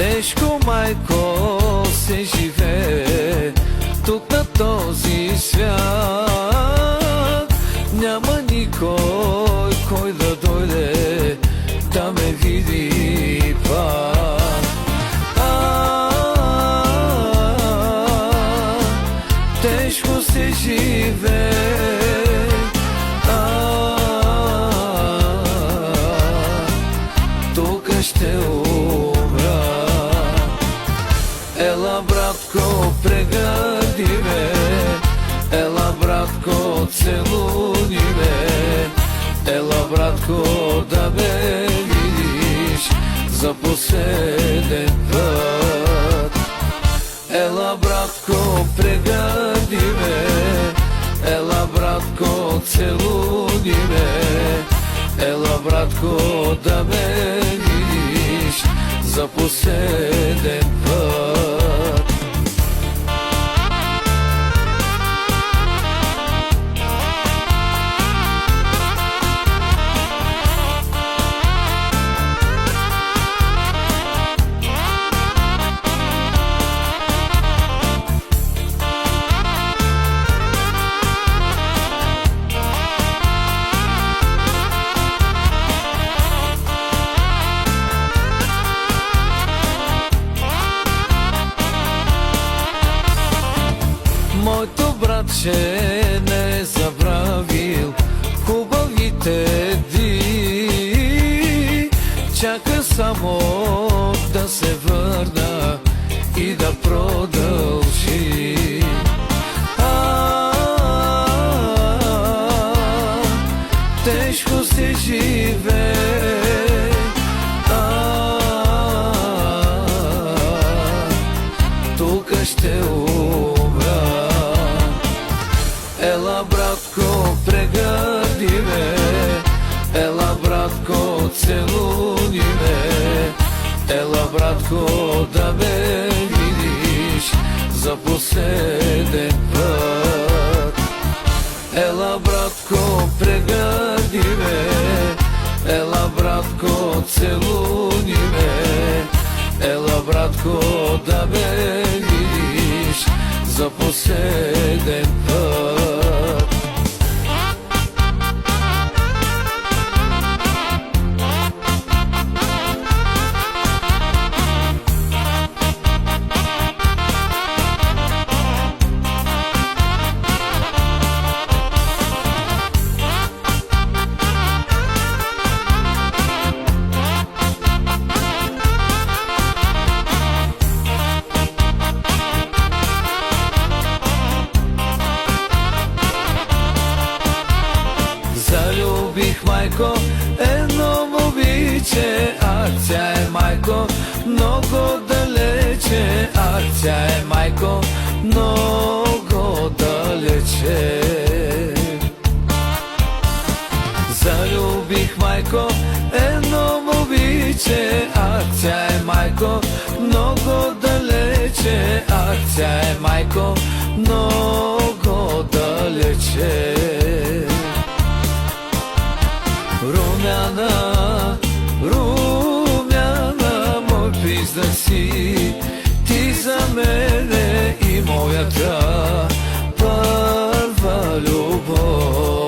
Тежко, майко, се живее тук на този свят. Няма никой, кой да дойде да ме види пак. Тежко се живее, тук ще умра. Ела, братко, прегърди ме, ела, братко, целуни ме, ела, братко, да ме видиш за последен път. Ела, братко, прегърди ме, ела, братко, целуни ме, ела, братко, да ме видиш за последен път. Моето братче не е забравил хубавите дни, чака само да се върна и да продължи. Тежко се живее, тук ще умра. Ела, братко, прегърди ме, ела, братко, целуни ме, ела, братко, да ме видиш за последен път. Ела, братко, прегърди ме, ела, братко, целуни ме, ела, братко, да ме видиш за последен път. Залюбих, майко, едно момиче, тя е, майко, много далече, тя е, майко, много далече. Залюбих, майко, едно момиче, тя е, майко, много далече, тя е, майко, много далече. Румяна, румяна, мой призрак си, ти за мене и моята първа любов.